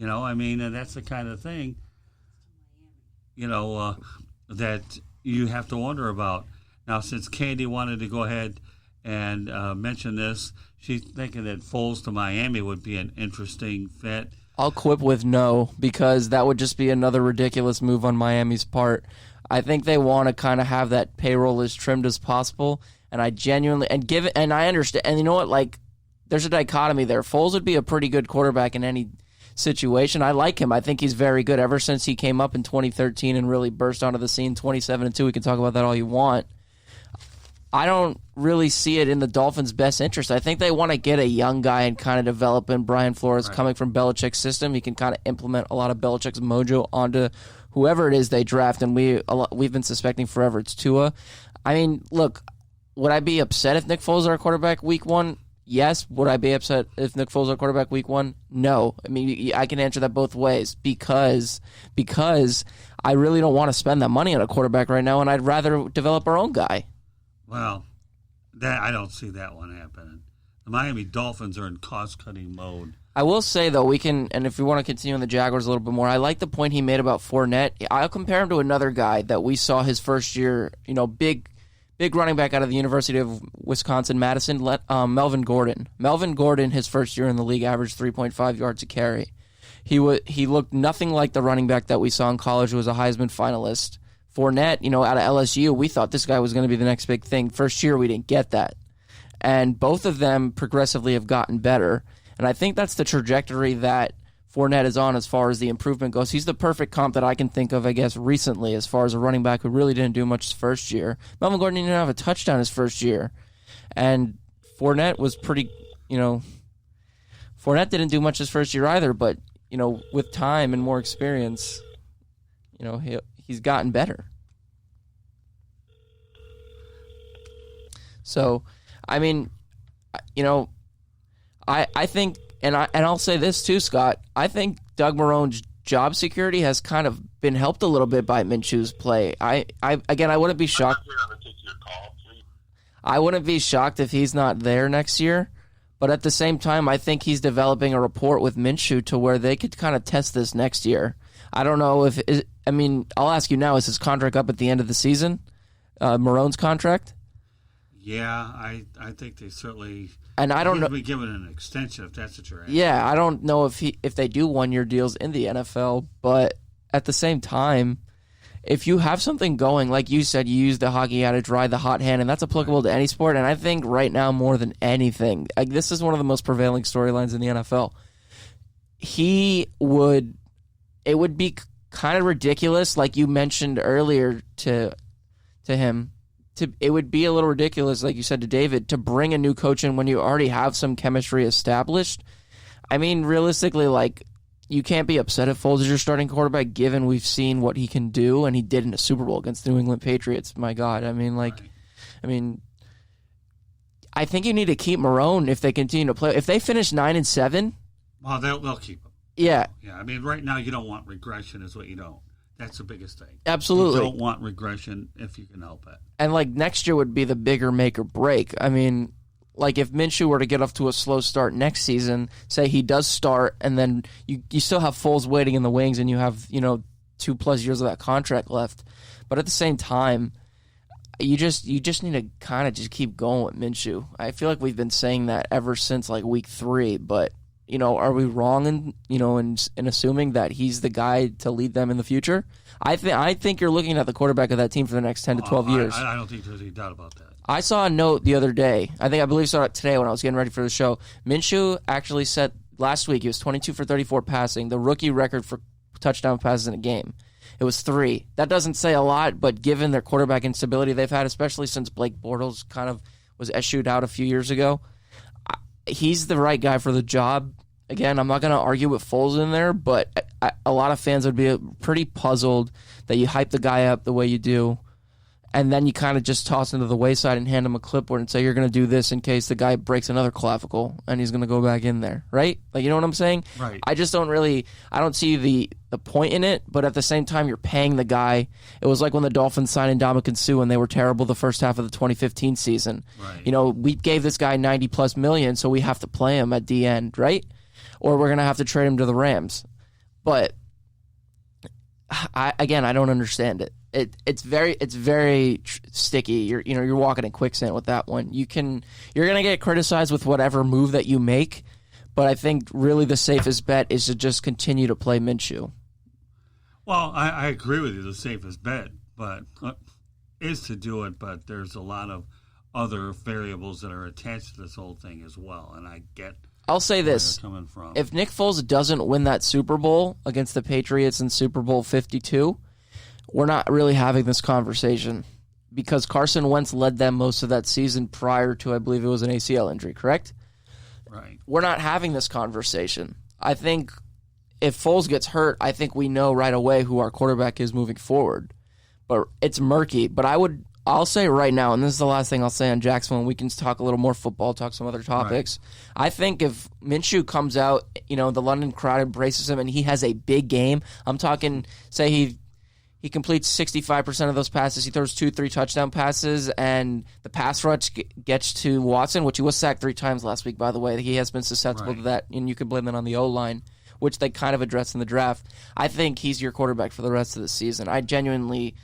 I mean, and that's the kind of thing, that you have to wonder about. Now, since Candy wanted to go ahead and mention this, she's thinking that Foles to Miami would be an interesting fit. I'll quip with no, because that would just be another ridiculous move on Miami's part. I think they want to kind of have that payroll as trimmed as possible, and I genuinely and I understand. And you know what? Like, there's a dichotomy there. Foles would be a pretty good quarterback in any situation. I like him. I think he's very good. Ever since he came up in 2013 and really burst onto the scene, 27-2. We can talk about that all you want. I don't really see it in the Dolphins' best interest. I think they want to get a young guy and kind of develop him. Brian Flores coming from Belichick's system. He can kind of implement a lot of Belichick's mojo onto whoever it is they draft, and we've been suspecting forever it's Tua. I mean, look, would I be upset if Nick Foles is our quarterback week one? Yes. Would I be upset if Nick Foles is our quarterback week one? No. I mean, I can answer that both ways because I really don't want to spend that money on a quarterback right now, and I'd rather develop our own guy. Well, that I don't see that one happening. The Miami Dolphins are in cost-cutting mode. I will say, though, and if we want to continue on the Jaguars a little bit more, I like the point he made about Fournette. I'll compare him to another guy that we saw his first year, big running back out of the University of Wisconsin-Madison, Melvin Gordon. Melvin Gordon, his first year in the league, averaged 3.5 yards a carry. He looked nothing like the running back that we saw in college, who was a Heisman finalist. Fournette, out of LSU, we thought this guy was going to be the next big thing. First year, we didn't get that. And both of them progressively have gotten better. And I think that's the trajectory that Fournette is on as far as the improvement goes. He's the perfect comp that I can think of, I guess, recently, as far as a running back who really didn't do much his first year. Melvin Gordon didn't have a touchdown his first year. And Fournette was pretty, Fournette didn't do much his first year either, but, with time and more experience, he's gotten better. So, I mean, I think, and I'll say this too, Scott. I think Doug Marone's job security has kind of been helped a little bit by Minshew's play. I wouldn't be shocked. I wouldn't be shocked if he's not there next year. But at the same time, I think he's developing a rapport with Minshew to where they could kind of test this next year. I don't know I'll ask you now, is his contract up at the end of the season? Marone's contract? Yeah, I think they certainly... And I don't know... be given an extension if that's what you're asking. Yeah, I don't know if they do one-year deals in the NFL, but at the same time, if you have something going, like you said, you use the hockey adage, ride the hot hand, and that's applicable to any sport, and I think right now more than anything, this is one of the most prevailing storylines in the NFL. It would be kind of ridiculous, like you mentioned earlier to him. It would be a little ridiculous, like you said to David, to bring a new coach in when you already have some chemistry established. I mean, realistically, you can't be upset if Foles is your starting quarterback, given we've seen what he can do, and he did in a Super Bowl against the New England Patriots. My God, I think you need to keep Marone if they continue to play. If they finish 9-7, well, they'll keep him. Yeah. Yeah, I mean, right now you don't want regression is what you don't. That's the biggest thing. Absolutely. You don't want regression if you can help it. And, next year would be the bigger make or break. I mean, if Minshew were to get off to a slow start next season, say he does start, and then you still have Foles waiting in the wings, and you have, 2+ years of that contract left. But at the same time, you just need to kind of just keep going with Minshew. I feel like we've been saying that ever since, week 3, but... are we wrong in assuming that he's the guy to lead them in the future? I think you're looking at the quarterback of that team for the next 10 to 12 years. I don't think there's any doubt about that. I saw a note the other day. I believe saw it today when I was getting ready for the show. Minshew actually set last week. He was 22 for 34 passing, the rookie record for touchdown passes in a game. It was 3. That doesn't say a lot, but given their quarterback instability they've had, especially since Blake Bortles kind of was eschewed out a few years ago, he's the right guy for the job. Again, I'm not going to argue with Foles in there, but a lot of fans would be pretty puzzled that you hype the guy up the way you do, and then you kind of just toss him to the wayside and hand him a clipboard and say you're going to do this in case the guy breaks another clavicle and he's going to go back in there, right? You know what I'm saying? Right. I don't see the point in it, but at the same time, you're paying the guy. It was like when the Dolphins signed Ndamukong Suh and they were terrible the first half of the 2015 season. Right. We gave this guy $90+ million, so we have to play him at the end, right? Or we're going to have to trade him to the Rams. But I don't understand it. It's very sticky. You're walking in quicksand with that one. You're gonna get criticized with whatever move that you make, but I think really the safest bet is to just continue to play Minshew. Well, I agree with you. The safest bet, but is to do it. But there's a lot of other variables that are attached to this whole thing as well, and I get. I'll say this: coming from. If Nick Foles doesn't win that Super Bowl against the Patriots in Super Bowl 52, we're not really having this conversation because Carson Wentz led them most of that season prior to, I believe it was an ACL injury, correct? Right. We're not having this conversation. I think if Foles gets hurt, I think we know right away who our quarterback is moving forward. But it's murky. But I'll say right now, and this is the last thing I'll say on Jacksonville, and we can talk a little more football, talk some other topics. Right. I think if Minshew comes out, the London crowd embraces him and he has a big game, I'm talking, say he completes 65% of those passes, he throws 2-3 touchdown passes, and the pass rush gets to Watson, which he was sacked 3 times last week, by the way. He has been susceptible to that, and you could blame it on the O-line, which they kind of addressed in the draft. I think he's your quarterback for the rest of the season. I genuinely...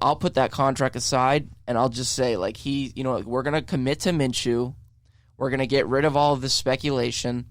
I'll put that contract aside, and I'll just say, we're going to commit to Minshew. We're going to get rid of all of this speculation.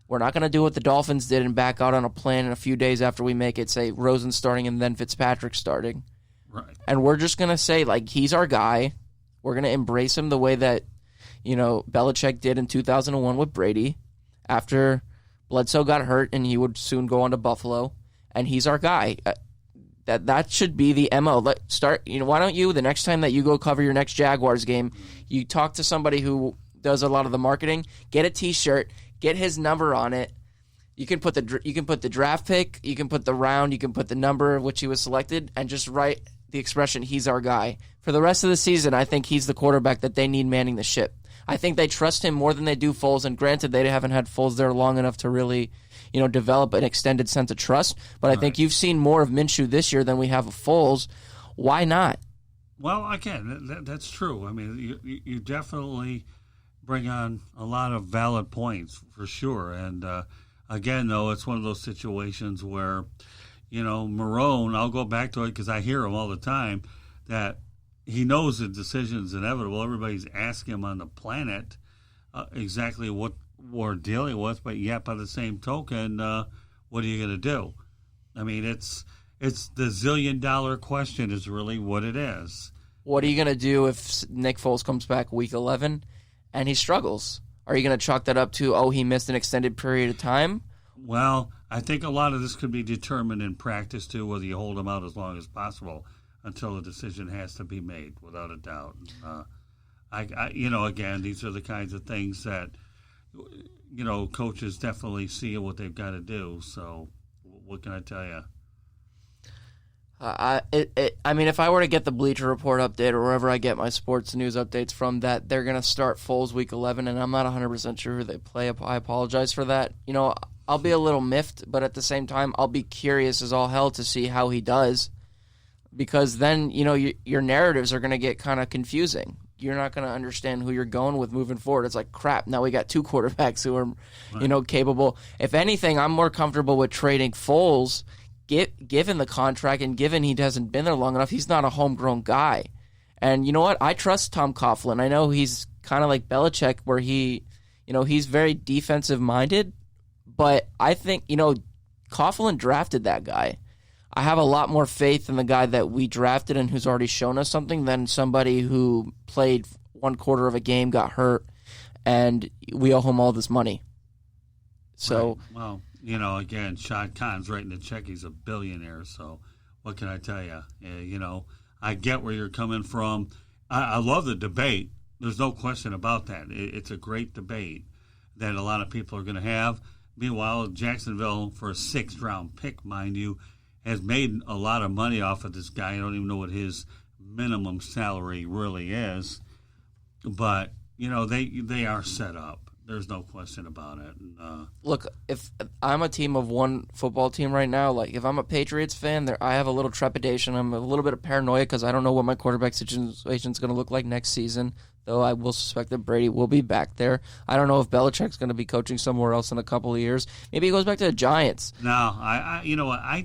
We're not going to do what the Dolphins did and back out on a plan in a few days after we make it, say, Rosen starting and then Fitzpatrick starting. Right. And we're just going to say, he's our guy. We're going to embrace him the way that, Belichick did in 2001 with Brady after Bledsoe got hurt and he would soon go on to Buffalo. And he's our guy. That should be the MO. Why don't you, the next time that you go cover your next Jaguars game, you talk to somebody who does a lot of the marketing, get a T-shirt, get his number on it. You can put the draft pick, you can put the round, you can put the number of which he was selected, and just write the expression, he's our guy. For the rest of the season, I think he's the quarterback that they need manning the ship. I think they trust him more than they do Foles, and granted, they haven't had Foles there long enough to really develop an extended sense of trust. But I think you've seen more of Minshew this year than we have of Foles. Why not? Well, again, that's true. I mean, you definitely bring on a lot of valid points for sure. And again, though, it's one of those situations where, Marone, I'll go back to it because I hear him all the time, that he knows the decision's inevitable. Everybody's asking him on the planet exactly what we're dealing with, but yet by the same token, what are you going to do? I mean, it's the zillion-dollar question is really what it is. What are you going to do if Nick Foles comes back week 11 and he struggles? Are you going to chalk that up to, he missed an extended period of time? Well, I think a lot of this could be determined in practice, too, whether you hold him out as long as possible until a decision has to be made, without a doubt. Again, these are the kinds of things that coaches definitely see what they've got to do. So, what can I tell you? If I were to get the Bleacher Report update or wherever I get my sports news updates from, that they're going to start Foles week 11, and I'm not 100% sure who they play. I apologize for that. I'll be a little miffed, but at the same time, I'll be curious as all hell to see how he does, because then your narratives are going to get kind of confusing. You're not going to understand who you're going with moving forward. It's like, crap, now we got 2 quarterbacks who are, capable. If anything, I'm more comfortable with trading Foles, given the contract and given he hasn't been there long enough. He's not a homegrown guy. And you know what? I trust Tom Coughlin. I know he's kind of like Belichick where he's very defensive-minded, but I think, Coughlin drafted that guy. I have a lot more faith in the guy that we drafted and who's already shown us something than somebody who played 1/4 of a game, got hurt, and we owe him all this money. So, right. Well, again, Shad Khan's writing the check. He's a billionaire. So, what can I tell you? I get where you're coming from. I love the debate. There's no question about that. It's a great debate that a lot of people are going to have. Meanwhile, Jacksonville, for a 6th-round pick, mind you, has made a lot of money off of this guy. I don't even know what his minimum salary really is. But, they are set up. There's no question about it. Look, if I'm a team of one football team right now, if I'm a Patriots fan, I have a little trepidation. I'm a little bit of paranoia because I don't know what my quarterback situation is going to look like next season. though I will suspect that Brady will be back there. I don't know if Belichick's going to be coaching somewhere else in a couple of years. Maybe he goes back to the Giants. No, I you know what? I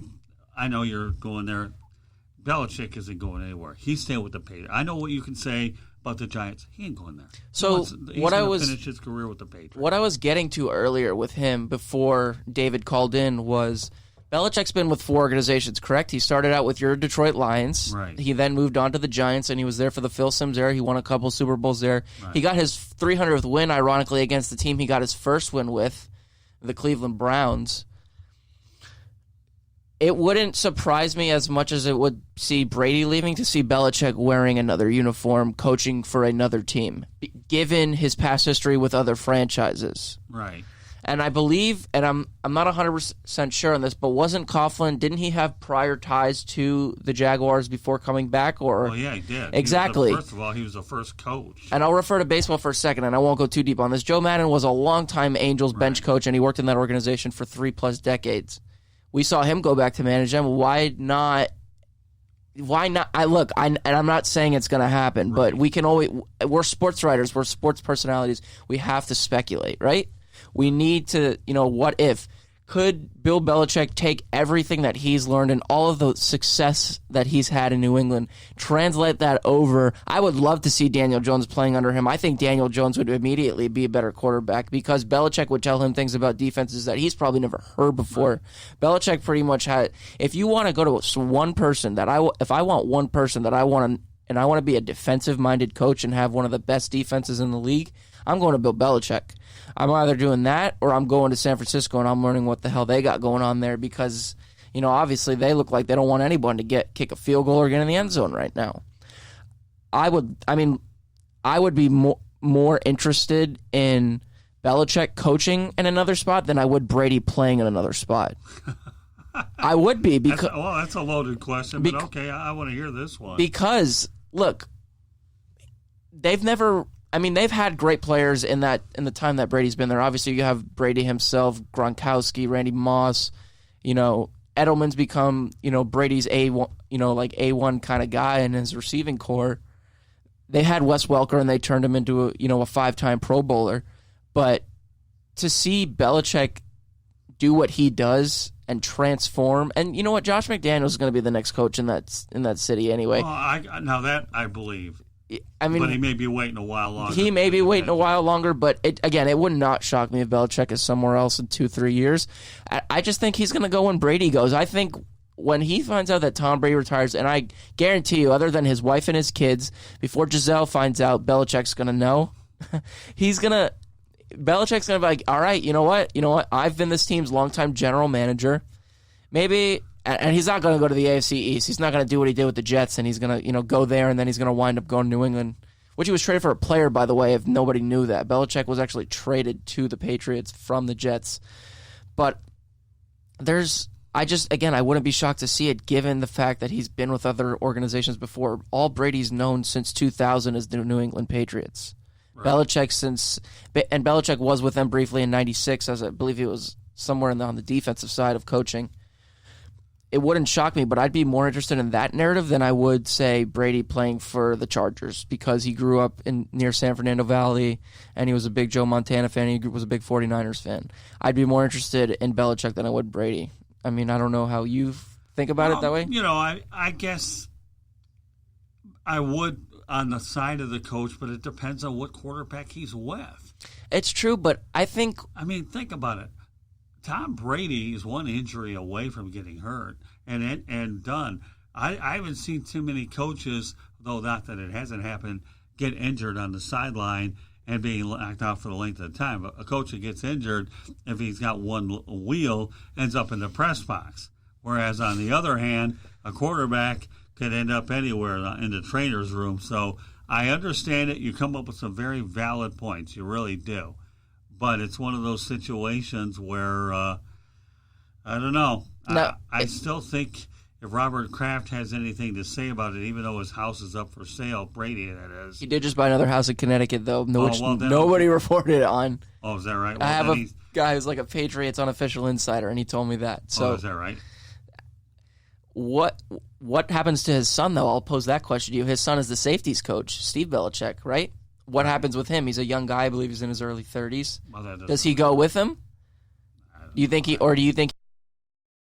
know you're going there. Belichick isn't going anywhere. He's staying with the Patriots. I know what you can say about the Giants. He ain't going there. So he's going to finish his career with the Patriots. What I was getting to earlier with him before David called in was Belichick's been with 4 organizations, correct? He started out with your Detroit Lions. Right. He then moved on to the Giants, and he was there for the Phil Simms era. He won a couple Super Bowls there. Right. He got his 300th win, ironically, against the team he got his first win with, the Cleveland Browns. It wouldn't surprise me as much as it would see Brady leaving to see Belichick wearing another uniform, coaching for another team, given his past history with other franchises. Right. And I believe, and I'm not 100% sure on this, but wasn't Coughlin, didn't he have prior ties to the Jaguars before coming back? Or Oh, yeah, he did. Exactly. First of all, he was the first coach. And I'll refer to baseball for a second, and I won't go too deep on this. Joe Madden was a longtime Angels bench coach, and he worked in that organization for 3+ decades. We saw him go back to manage them. Why not? And I'm not saying it's going to happen, but we can always. We're sports writers. We're sports personalities. We have to speculate, right? We need to, what if? Could Bill Belichick take everything that he's learned and all of the success that he's had in New England, translate that over? I would love to see Daniel Jones playing under him. I think Daniel Jones would immediately be a better quarterback because Belichick would tell him things about defenses that he's probably never heard before. Right. Belichick pretty much had, if you want to go to one person if I want one person that I want to, and I want to be a defensive-minded coach and have one of the best defenses in the league, I'm going to Bill Belichick. I'm either doing that or I'm going to San Francisco and I'm learning what the hell they got going on there because, obviously they look like they don't want anyone to kick a field goal or get in the end zone right now. I would be more interested in Belichick coaching in another spot than I would Brady playing in another spot. I would be because that's a loaded question, but okay, I want to hear this one. Because look, they've had great players in the time that Brady's been there. Obviously, you have Brady himself, Gronkowski, Randy Moss. Edelman's become Brady's A1 kind of guy in his receiving core. They had Wes Welker and they turned him into a 5-time Pro Bowler. But to see Belichick do what he does and transform, and you know what, Josh McDaniels is going to be the next coach in that city anyway. Well, now that I believe. But he may be waiting a while longer. He may be waiting a while longer, but it would not shock me if Belichick is somewhere else in 2-3 years. I just think he's going to go when Brady goes. I think when he finds out that Tom Brady retires, and I guarantee you, other than his wife and his kids, before Giselle finds out, Belichick's going to know. Belichick's going to be like, all right, you know what? I've been this team's longtime general manager. Maybe. And he's not going to go to the AFC East. He's not going to do what he did with the Jets, and he's going to go there, and then he's going to wind up going to New England, which he was traded for a player, by the way, if nobody knew that. Belichick was actually traded to the Patriots from the Jets. But I wouldn't be shocked to see it given the fact that he's been with other organizations before. All Brady's known since 2000 is the New England Patriots. Right. Belichick was with them briefly in 96, as I believe he was somewhere on the defensive side of coaching. It wouldn't shock me, but I'd be more interested in that narrative than I would, say, Brady playing for the Chargers because he grew up near San Fernando Valley and he was a big Joe Montana fan and he was a big 49ers fan. I'd be more interested in Belichick than I would Brady. I mean, I don't know how you think about it that way. I guess I would on the side of the coach, but it depends on what quarterback he's with. It's true, but I think about it. Tom Brady is one injury away from getting hurt and done. I haven't seen too many coaches, though not that it hasn't happened, get injured on the sideline and being locked out for the length of time. A coach that gets injured, if he's got one wheel, ends up in the press box. Whereas on the other hand, a quarterback could end up anywhere in the trainer's room. So I understand it. You come up with some very valid points. You really do. But it's one of those situations where, I don't know. No, I still think if Robert Kraft has anything to say about it, even though his house is up for sale, Brady, that is. He did just buy another house in Connecticut, though, which nobody reported on. Oh, is that right? I have a guy who's like a Patriots unofficial insider, and he told me that. So, is that right? What happens to his son, though? I'll pose that question to you. His son is the safeties coach, Steve Belichick, right? what happens with him? He's a young guy. I believe he's in his early 30s. Well, Does he go with him? Do you think